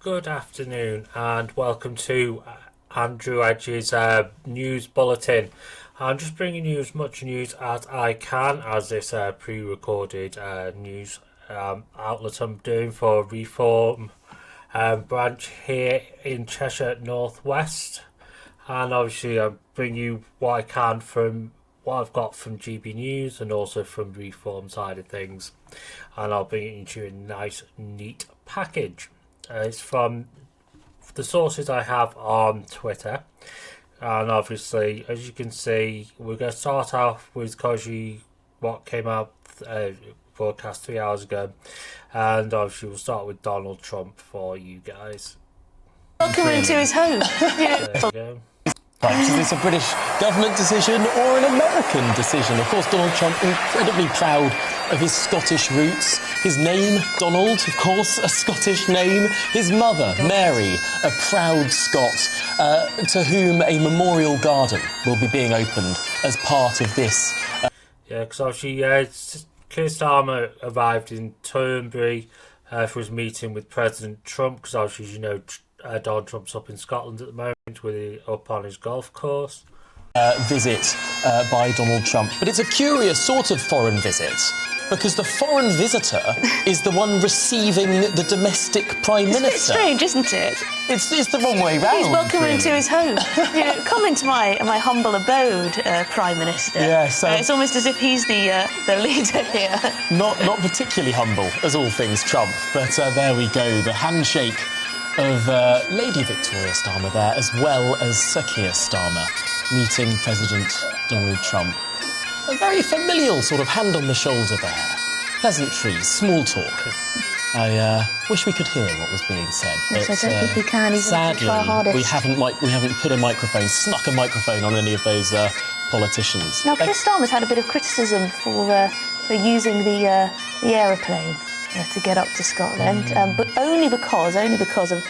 Good afternoon and welcome to Andrew Edge's news bulletin. I'm just bringing you as much news as I can as this pre-recorded news outlet I'm doing for Reform branch here in Cheshire Northwest, and obviously I bring you what I can from what I've got from GB News and also from Reform side of things, and I'll bring it into a nice neat package. It's from the sources I have on Twitter, and obviously, as you can see, we're going to start off with Koji, what came out broadcast 3 hours ago, and obviously we'll start with Donald Trump for you guys. Welcome into his home. There you go. Is this a British government decision or an American decision? Of course, Donald Trump incredibly proud of his Scottish roots. His name, Donald, of course, a Scottish name. His mother, Mary, a proud Scot, to whom a memorial garden will be being opened as part of this. Yeah, because obviously, Keir Starmer arrived in Turnberry for his meeting with President Trump, because obviously, as you know, Donald Trump's up in Scotland at the moment, up on his golf course. Visit by Donald Trump. But it's a curious sort of foreign visit, because the foreign visitor is the one receiving the domestic Prime Minister. It's a bit strange, isn't it? It's the wrong way round. He's welcome really. into his home. Come into my humble abode, Prime Minister. Yes. It's almost as if he's the leader here. Not particularly humble, as all things Trump, but there we go. The handshake of Lady Victoria Starmer there, as well as Sir Keir Starmer meeting President Donald Trump. A very familial sort of hand on the shoulder there. Pleasantries, small talk. I wish we could hear what was being said. Yes, but, I don't think we can. Even sadly, try hardest. we haven't snuck a microphone on any of those politicians. Now, Keir Starmer's had a bit of criticism for using the aeroplane to get up to Scotland, but only because of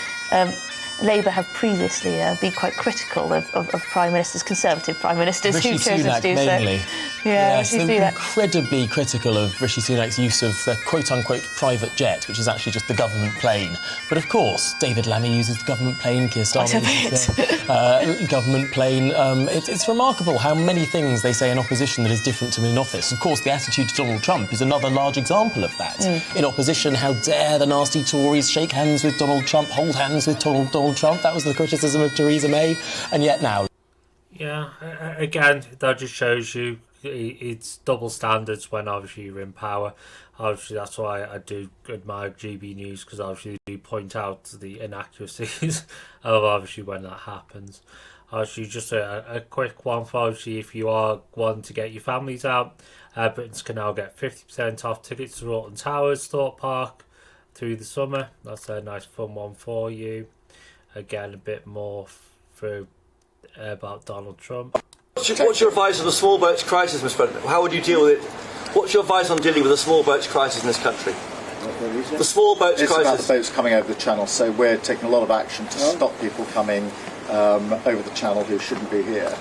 Labour have previously been quite critical of Prime Ministers, Conservative Prime Ministers, Rishi who've chosen Sunak to do mainly. so. Yeah, yes, they're incredibly critical of Rishi Sunak's use of the quote-unquote private jet, which is actually just the government plane. But of course, David Lammy uses the government plane, Keir Starmer uses the government plane. It's remarkable how many things they say in opposition that is different to in office. Of course, the attitude to Donald Trump is another large example of that. In opposition, how dare the nasty Tories shake hands with Donald Trump, hold hands with Donald Trump. That was the criticism of Theresa May. And yet now... Yeah, again, that just shows you it's double standards when obviously you're in power. Obviously, that's why I do admire GB News, because obviously they point out the inaccuracies of obviously when that happens. Obviously, just a quick one for obviously if you are wanting to get your families out, Britons can now get 50% off tickets to Alton Towers, Thorpe Park through the summer. That's a nice fun one for you. Again, a bit more through about Donald Trump. What's your advice on the small boats crisis, Mr. President? How would you deal with it? What's your advice on dealing with the small boats crisis in this country? The small boats crisis. It's about the boats coming over the channel, so we're taking a lot of action to stop people coming over the channel who shouldn't be here.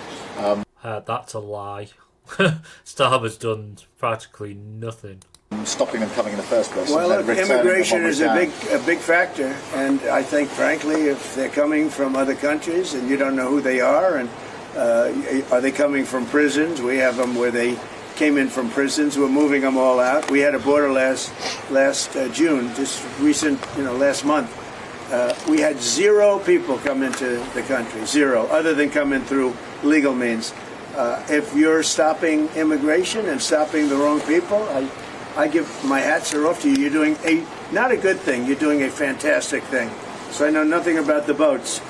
That's a lie. Starmer's done practically nothing. Stopping them coming in the first place. Well, look, immigration is a big factor, and I think, frankly, if they're coming from other countries and you don't know who they are, and are they coming from prisons? We have them where they came in from prisons. We're moving them all out. We had a border last June, just last month. We had 0 people come into the country, 0, other than coming through legal means. If you're stopping immigration and stopping the wrong people, I give my hats are off to you. You're doing not a good thing. You're doing a fantastic thing. So I know nothing about the boats.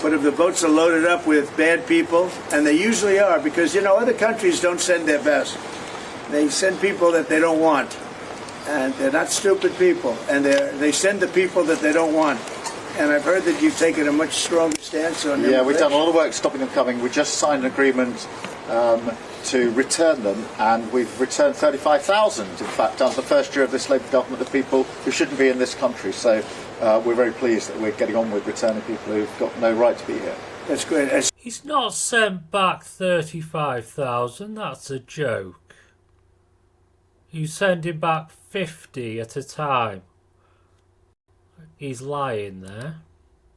But if the boats are loaded up with bad people, and they usually are, because, other countries don't send their best. They send people that they don't want. And they're not stupid people. And they send the people that they don't want. And I've heard that you've taken a much stronger stance on immigration. Yeah, we've done a lot of work stopping them coming. We just signed an agreement to return them, and we've returned 35,000, in fact, under the first year of this Labour government, of people who shouldn't be in this country. So we're very pleased that we're getting on with returning people who've got no right to be here. That's great. He's not sent back 35,000, that's a joke. You send him back 50 at a time. He's lying there.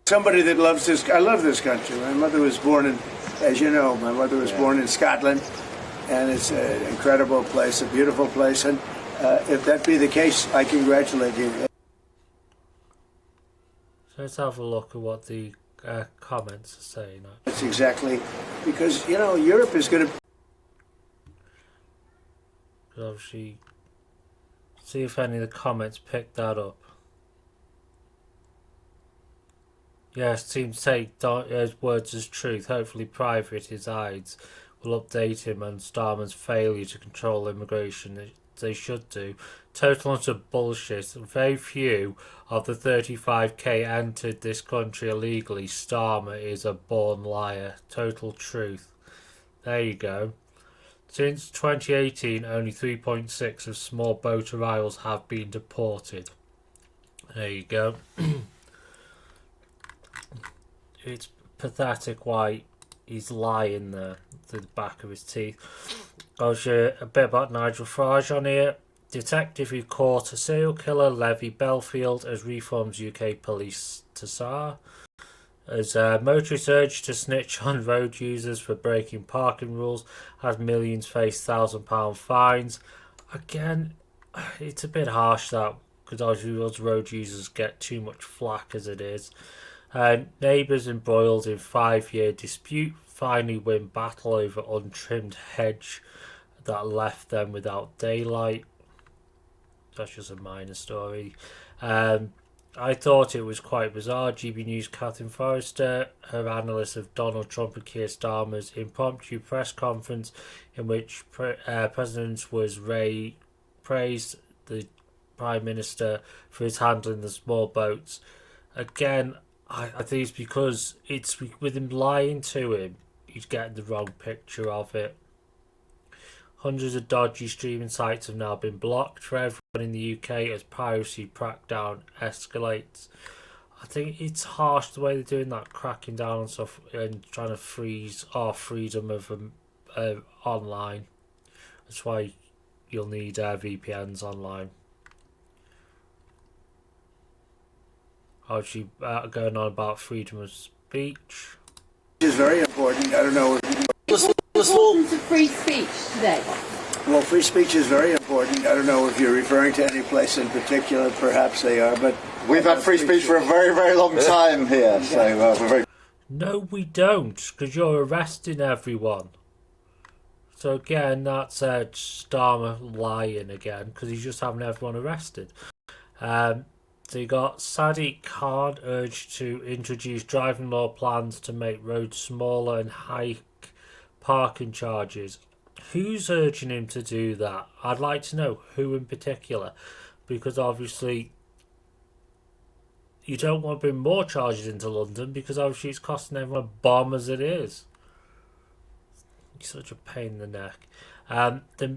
Somebody that loves this. I love this country. My mother was born in, as you know, my mother was born in Scotland, and it's an incredible place, a beautiful place. And if that be the case, I congratulate you. So let's have a look at what the comments are saying. That's exactly because Europe is going to. Obviously, see if any of the comments pick that up. Yes, seems to take his words as truth. Hopefully, private his eyes will update him on Starmer's failure to control immigration. They should do. Total utter bullshit. Very few of the 35k entered this country illegally. Starmer is a born liar. Total truth. There you go. Since 2018, only 3.6 of small boat arrivals have been deported. There you go. It's pathetic why he's lying there through the back of his teeth. Goes a bit about Nigel Farage on here. Detective who caught a serial killer, Levi Belfield, as reforms UK police to SAR. As motorists urged to snitch on road users for breaking parking rules, as millions face £1,000 fines. Again, it's a bit harsh that, because obviously those road users get too much flack as it is. Neighbours embroiled in 5-year dispute finally win battle over untrimmed hedge that left them without daylight. That's just a minor story. I thought it was quite bizarre. GB News' Catherine Forrester, her analyst of Donald Trump and Keir Starmer's impromptu press conference in which President was praised the Prime Minister for his handling the small boats. Again, I think it's because it's with him lying to him, he's getting the wrong picture of it. Hundreds of dodgy streaming sites have now been blocked for everyone in the UK as piracy crackdown escalates. I think it's harsh the way they're doing that, cracking down on stuff and trying to freeze our freedom of online. That's why you'll need VPNs online. Obviously, going on about freedom of speech. Which is very important. I don't know. Importance of free speech today. Well, free speech is very important. I don't know if you're referring to any place in particular. Perhaps they are, but we've had free speech for a very, very long time here. So we're very. No, we don't, because you're arresting everyone. So again, that's Starmer lying again, because he's just having everyone arrested. So you got Sadiq Khan urged to introduce driving law plans to make roads smaller and hike parking charges. Who's urging him to do that? I'd like to know who in particular, because obviously you don't want to bring more charges into London because obviously it's costing everyone a bomb as it is. It's such a pain in the neck.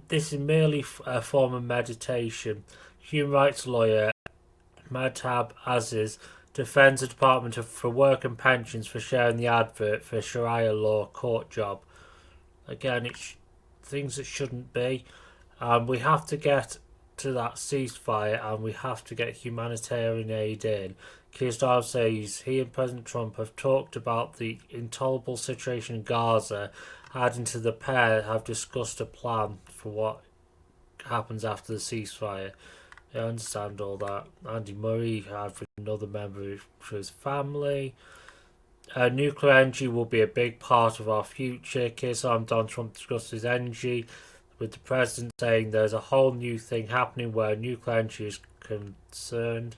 This is merely a form of meditation. Human rights lawyer Madhab Aziz defends the Department for Work and Pensions for sharing the advert for a Sharia law court job. Again, it's things that shouldn't be. We have to get to that ceasefire and we have to get humanitarian aid in. Keir Starmer says he and President Trump have talked about the intolerable situation in Gaza. Adding to the pair have discussed a plan for what happens after the ceasefire. I understand all that. Andy Murray had another member for his family. Nuclear energy will be a big part of our future. Keir Starmer and Donald Trump discussed his energy, with the president saying there's a whole new thing happening where nuclear energy is concerned.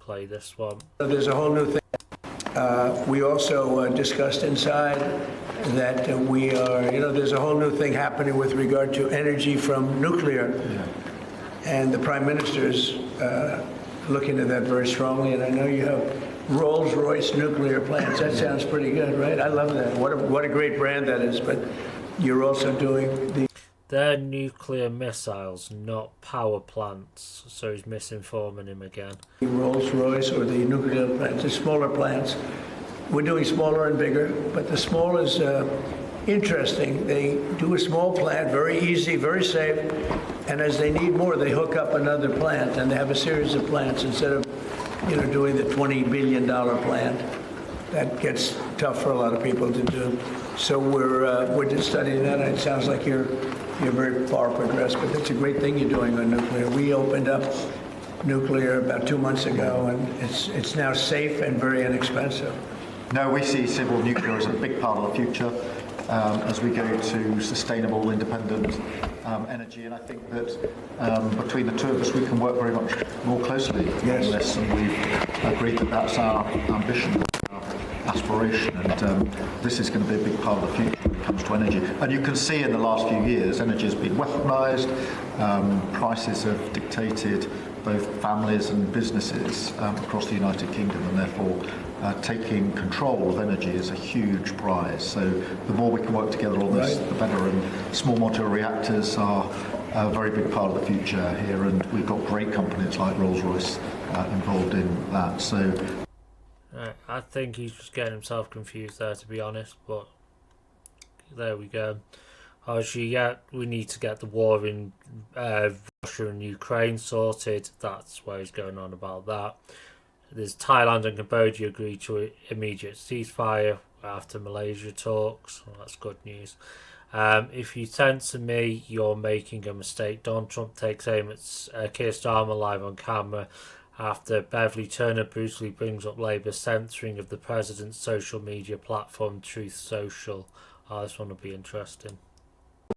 Play this one. There's a whole new thing. We also discussed inside that we are, there's a whole new thing happening with regard to energy from nuclear. Yeah. And the Prime Minister's looking at that very strongly. And I know you have Rolls-Royce nuclear plants. That sounds pretty good, right? I love that. What a great brand that is. But you're also doing They're nuclear missiles, not power plants. So he's misinforming him again. Rolls-Royce or the nuclear plants, the smaller plants. We're doing smaller and bigger, but the small is interesting. They do a small plant, very easy, very safe, and as they need more, they hook up another plant, and they have a series of plants instead of doing the $20 billion plant. That gets tough for a lot of people to do. So we're just studying that, and it sounds like you're very far progressed, but that's a great thing you're doing on nuclear. We opened up nuclear about 2 months ago, and it's now safe and very inexpensive. No, we see civil nuclear as a big part of the future as we go to sustainable, independent energy. And I think that between the two of us, we can work very much more closely on this. And we've agreed that that's our ambition, our aspiration. And this is going to be a big part of the future when it comes to energy. And you can see in the last few years, energy has been weaponised. Prices have dictated both families and businesses across the United Kingdom, and therefore taking control of energy is a huge prize. So the more we can work together on this, the better. And small modular reactors are a very big part of the future here, and we've got great companies like Rolls-Royce involved in that. So I think he's just getting himself confused there, to be honest, but there we go. Obviously, yeah, we need to get the war in Russia and Ukraine sorted. That's where he's going on about that. There's Thailand and Cambodia agreed to immediate ceasefire after Malaysia talks. Well, that's good news. If you censor me, you're making a mistake. Donald Trump takes aim at Keir Starmer live on camera after Beverly Turner brutally brings up Labour's censoring of the president's social media platform, Truth Social. Oh, this one will be interesting.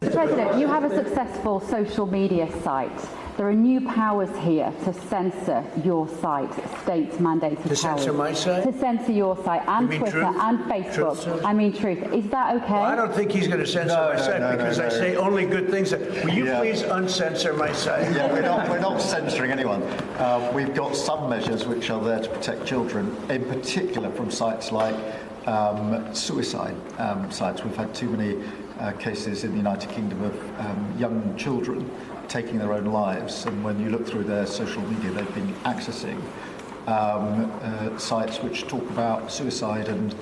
Mr. President, you have a successful social media site. There are new powers here to censor your site, state-mandated powers. To censor my site? To censor your site and Twitter Truth? and Facebook. Truth? I mean Truth. Is that okay? Well, I don't think he's going to censor my site because I say only good things. Will you please uncensor my site? yeah, we're not censoring anyone. We've got some measures which are there to protect children, in particular from sites like suicide sites. We've had too many cases in the United Kingdom of young children taking their own lives, and when you look through their social media, they've been accessing sites which talk about suicide and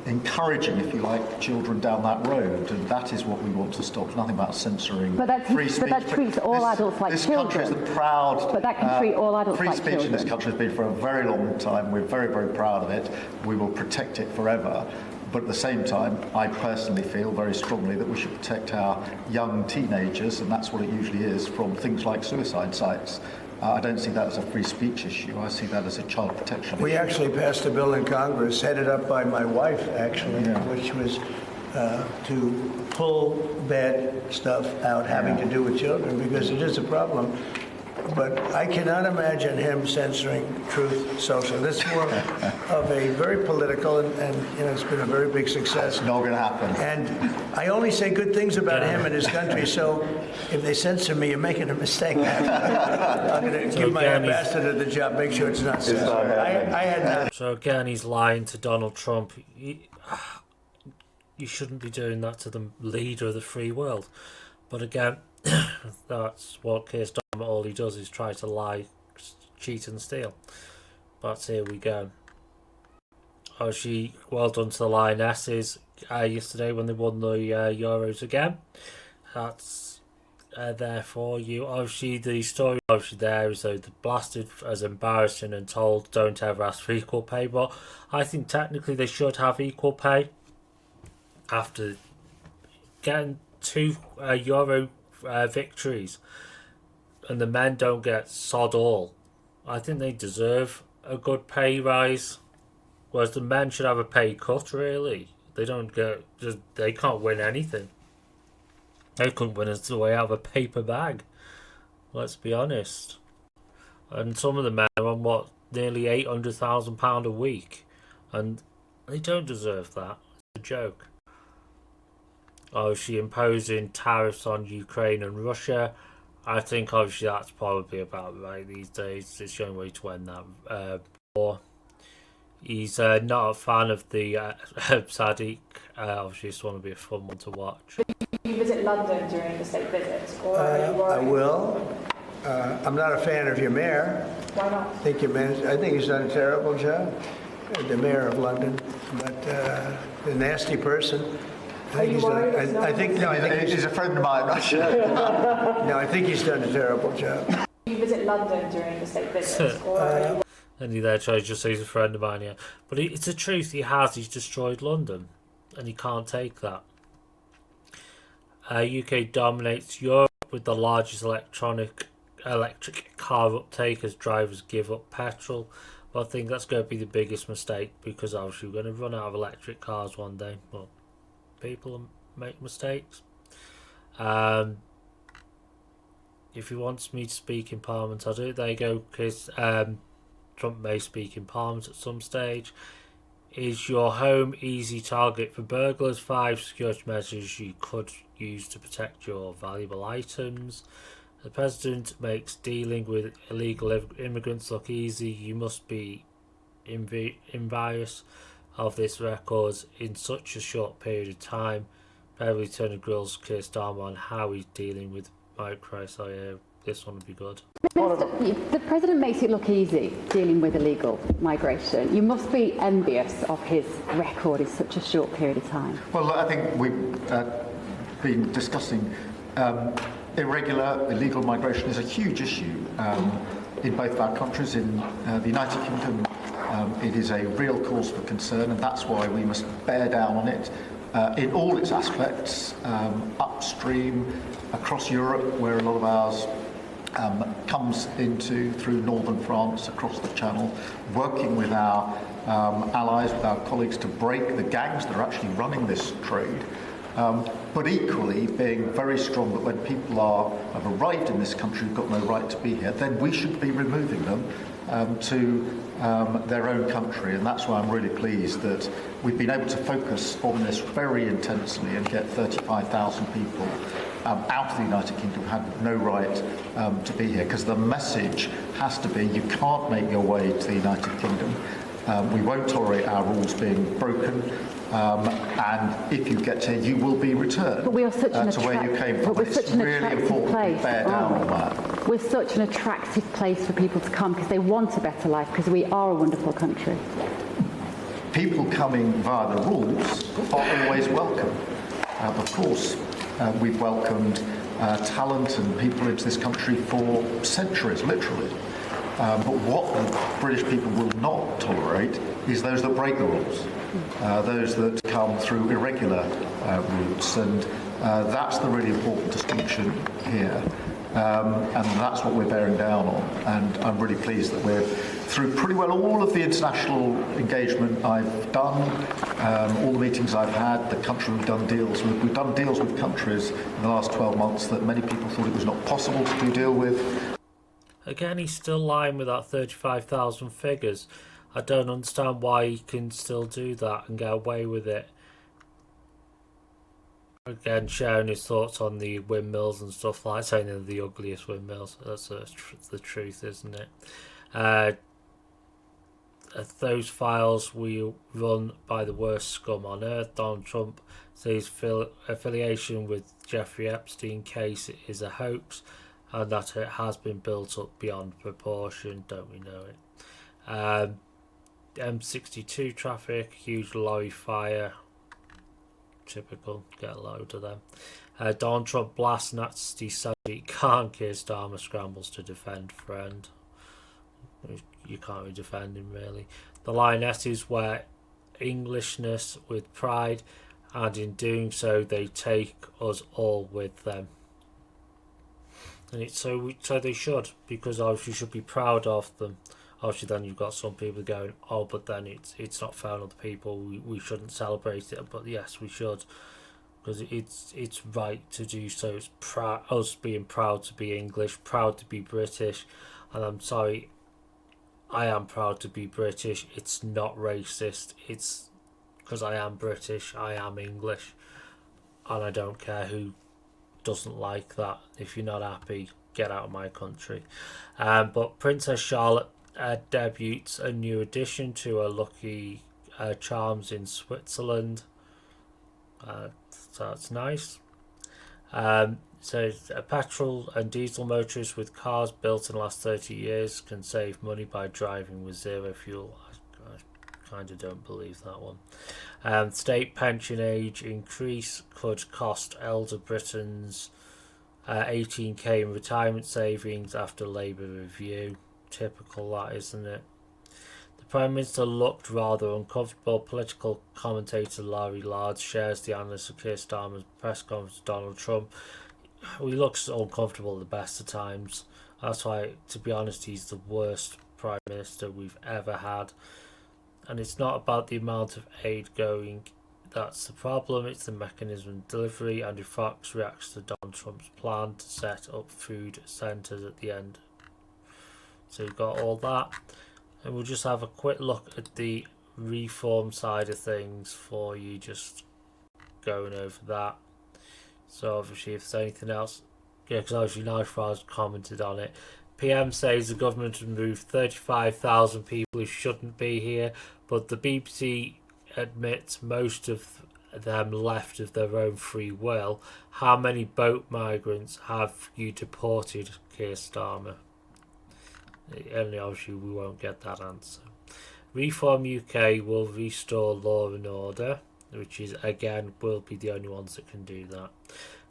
encouraging, if you like, children down that road, and that is what we want to stop. It's nothing about censoring free speech. But that treats all adults like this children. This country is the proud. But that can treat all adults free like speech children. in this country has been for a very long time. We're very, very proud of it. We will protect it forever. But at the same time, I personally feel very strongly that we should protect our young teenagers, and that's what it usually is, from things like suicide sites. I don't see that as a free speech issue. I see that as a child protection issue. We actually passed a bill in Congress, headed up by my wife, actually, which was to pull bad stuff out having to do with children, because it is a problem. But I cannot imagine him censoring Truth Social. This is more of a very political, and it's been a very big success. It's not going to happen. And I only say good things about him and his country, so if they censor me, you're making a mistake. I'm going to give my ambassador the job, make sure it's not censored. I had not. So again, he's lying to Donald Trump. You shouldn't be doing that to the leader of the free world. But again, that's what Keir Starmer, all he does is try to lie, cheat and steal. But here we go. Obviously, well done to the Lionesses yesterday when they won the Euros again. That's there for you. Obviously, the story there is though the blasted as embarrassing and told don't ever ask for equal pay. But I think technically they should have equal pay after getting 2 Euro victories, and the men don't get sod all. I think they deserve a good pay rise, whereas the men should have a pay cut. Really, they don't get. They can't win anything. They couldn't win us the way out of a paper bag. Let's be honest. And some of the men are on nearly £800,000 a week, and they don't deserve that. It's a joke. Obviously imposing tariffs on Ukraine and Russia. I think obviously that's probably about right these days. It's the only way to end that war. He's not a fan of the Sadiq. Obviously it's going to be a fun one to watch. Will you visit London during the state visit? Or are you worried? I will. I'm not a fan of your mayor. Why not? I think he's done a terrible job. The mayor of London, but a nasty person. Are you worried? I think he's a friend of mine. No, I think he's done a terrible job. you visit London during the state visits? Or are you... And he there tries to just say he's a friend of mine, yeah. But it's the truth, he's destroyed London. And he can't take that. UK dominates Europe with the largest electric car uptake as drivers give up petrol. Well, I think that's going to be the biggest mistake, because obviously we're going to run out of electric cars one day. But people make mistakes. If he wants me to speak in Parliament, I'll do it. There you go, because Trump may speak in Parliament at some stage. Is your home easy target for burglars? 5 security measures you could use to protect your valuable items. The president makes dealing with illegal immigrants look easy. You must be envious of this record in such a short period of time. Beverly Turner grills Keir Starmer on how he's dealing with migrants. So yeah, this one would be good. The president makes it look easy dealing with illegal migration. You must be envious of his record in such a short period of time. Well, I think we've been discussing irregular, illegal migration is a huge issue in both of our countries. In the United Kingdom, it is a real cause for concern, and that's why we must bear down on it in all its aspects, upstream, across Europe, where a lot of ours comes into through northern France, across the Channel, working with our allies, with our colleagues, to break the gangs that are actually running this trade. But equally being very strong that when people have arrived in this country who've got no right to be here, then we should be removing them to their own country. And that's why I'm really pleased that we've been able to focus on this very intensely and get 35,000 people out of the United Kingdom who had no right to be here. Because the message has to be, you can't make your way to the United Kingdom. We won't tolerate our rules being broken. And if you get here, you will be returned but we are such to where you came from. It's really important place, to bear down on that. We're such an attractive place for people to come because they want a better life, because we are a wonderful country. People coming via the rules are always welcome. Of course, we've welcomed talent and people into this country for centuries, literally. But what the British people will not tolerate is those that break the rules, those that come through irregular routes, and that's the really important distinction here. And that's what we're bearing down on. And I'm really pleased that we're through pretty well all of the international engagement I've done, all the meetings I've had, the country we've done deals with. We've done deals with countries in the last 12 months that many people thought it was not possible to do deal with. Again, he's still lying with that 35,000 figures. I don't understand why he can still do that and get away with it. Again, sharing his thoughts on the windmills and stuff, like saying they're the ugliest windmills. That's the truth, isn't it? Those files we run by the worst scum on earth. Donald Trump says affiliation with Jeffrey Epstein case is a hoax, and that it has been built up beyond proportion. Don't we know it? M62 traffic, huge lorry fire. Typical, get a load of them. Donald Trump blasts nasty Saudi Khan. Keir Starmer scrambles to defend friend. You can't really defend him, really. The Lionesses wear Englishness with pride, and in doing so they take us all with them. And it's so they should, because obviously you should be proud of them. Obviously then you've got some people going, oh, but then it's not fair on other people, we shouldn't celebrate it. But yes, we should, because it's right to do so. It's us being proud to be English, proud to be British. And I'm sorry, I am proud to be British. It's not racist. It's because I am British, I am English, and I don't care who doesn't like that. If you're not happy, get out of my country. But Princess Charlotte debuts a new addition to her Lucky Charms in Switzerland. So that's nice. So petrol and diesel motorists with cars built in the last 30 years can save money by driving with zero fuel. I kind of don't believe that one. State pension age increase could cost elder Britons 18k in retirement savings after Labour review. Typical, that, isn't it? The Prime Minister looked rather uncomfortable. Political commentator Larry Lard shares the analyst of Keir Starmer's press conference with Donald Trump. He looks uncomfortable at the best of times. That's why, to be honest, he's the worst Prime Minister we've ever had. And it's not about the amount of aid going. That's the problem. It's the mechanism of delivery. Andrew Fox reacts to Donald Trump's plan to set up food centres at the end. So we've got all that. And we'll just have a quick look at the reform side of things for you, just going over that. So obviously if there's anything else, yeah, because obviously Nightfall's commented on it. PM says the government has moved 35,000 people who shouldn't be here, but the BBC admits most of them left of their own free will. How many boat migrants have you deported, Keir Starmer? And obviously we won't get that answer. Reform UK will restore law and order, which is, again, will be the only ones that can do that.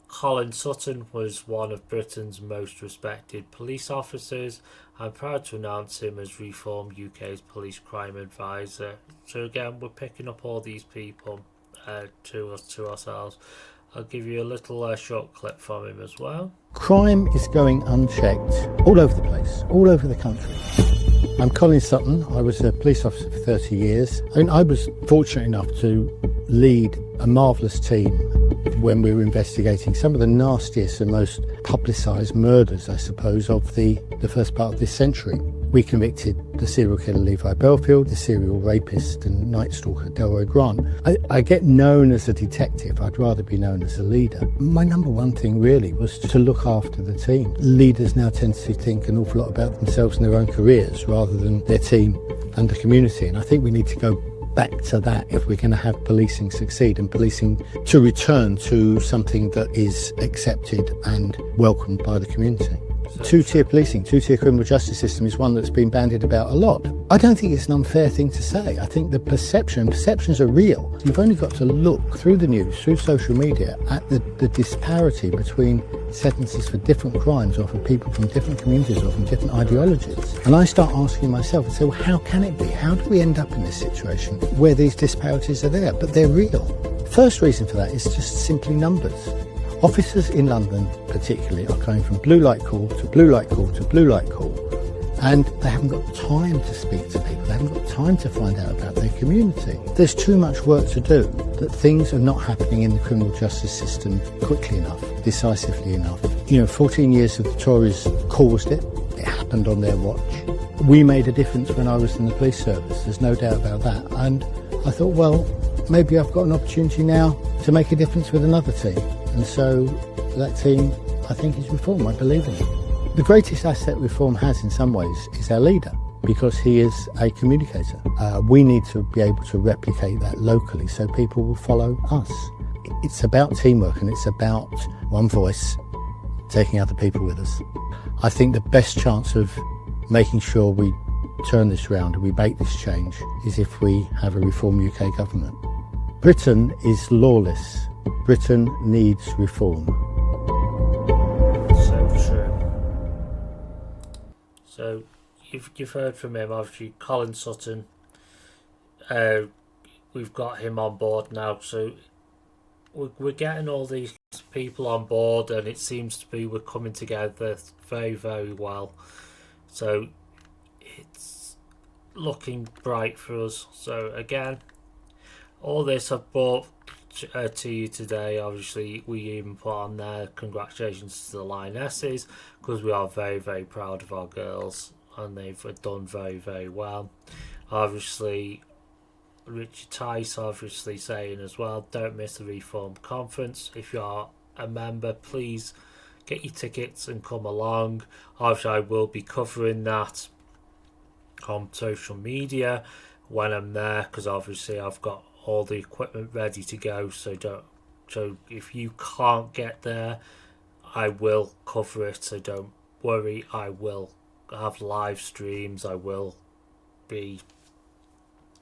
Colin Sutton was one of Britain's most respected police officers. I'm proud to announce him as Reform UK's police crime advisor. So again, we're picking up all these people to ourselves. I'll give you a little short clip from him as well. Crime is going unchecked all over the place, all over the country. I'm Colin Sutton. I was a police officer for 30 years. And I was fortunate enough to lead a marvellous team when we were investigating some of the nastiest and most publicised murders, I suppose, of the first part of this century. We convicted the serial killer Levi Belfield, the serial rapist and night stalker Delroy Grant. I get known as a detective. I'd rather be known as a leader. My number one thing really was to look after the team. Leaders now tend to think an awful lot about themselves and their own careers rather than their team and the community. And I think we need to go back to that if we're going to have policing succeed and policing to return to something that is accepted and welcomed by the community. Two-tier policing, two-tier criminal justice system is one that's been bandied about a lot. I don't think it's an unfair thing to say. I think the perceptions are real. You've only got to look through the news, through social media, at the disparity between sentences for different crimes or for people from different communities or from different ideologies. And I start asking myself, and say, well, how can it be? How do we end up in this situation where these disparities are there? But they're real. First reason for that is just simply numbers. Officers in London, particularly, are going from blue light call to blue light call to blue light call, and they haven't got time to speak to people. They haven't got time to find out about their community. There's too much work to do, that things are not happening in the criminal justice system quickly enough, decisively enough. 14 years of the Tories caused it. It happened on their watch. We made a difference when I was in the police service. There's no doubt about that. And I thought, well, maybe I've got an opportunity now to make a difference with another team. And so that team, I think, is Reform. I believe in it. The greatest asset Reform has in some ways is our leader, because he is a communicator. We need to be able to replicate that locally so people will follow us. It's about teamwork and it's about one voice taking other people with us. I think the best chance of making sure we turn this round and we make this change is if we have a Reform UK government. Britain is lawless. Britain needs reform. So true. So you've heard from him, obviously. Colin Sutton, we've got him on board now, so we're getting all these people on board, and it seems to be we're coming together very, very well. So it's looking bright for us. So again, all this I've brought to you today. Obviously, we even put on there congratulations to the Lionesses, because we are very, very proud of our girls and they've done very, very well. Obviously, Richard Tice obviously saying as well, don't miss the Reform Conference. If you are a member, please get your tickets and come along. Obviously, I will be covering that on social media when I'm there, because obviously I've got all the equipment ready to go, so if you can't get there, I will cover it, so don't worry. I will have live streams. I will be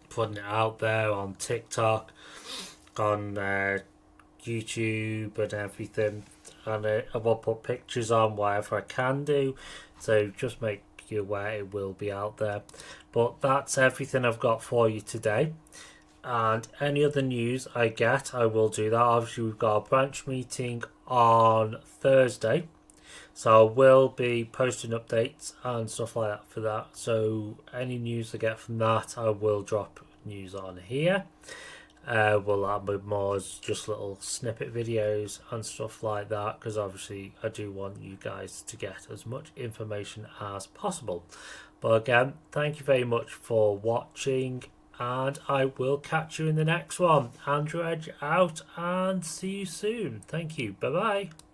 putting it out there on TikTok, on YouTube and everything. and I will put pictures on wherever I can do, so just make you aware it will be out there. But that's everything I've got for you today, and any other news I get, I will do that. Obviously we've got a branch meeting on Thursday, so I will be posting updates and stuff like that for that. So any news I get from that, I will drop news on here. We'll have more as just little snippet videos and stuff like that, because obviously I do want you guys to get as much information as possible. But again, thank you very much for watching, and I will catch you in the next one. Andrew Edge out, and see you soon. Thank you. Bye bye.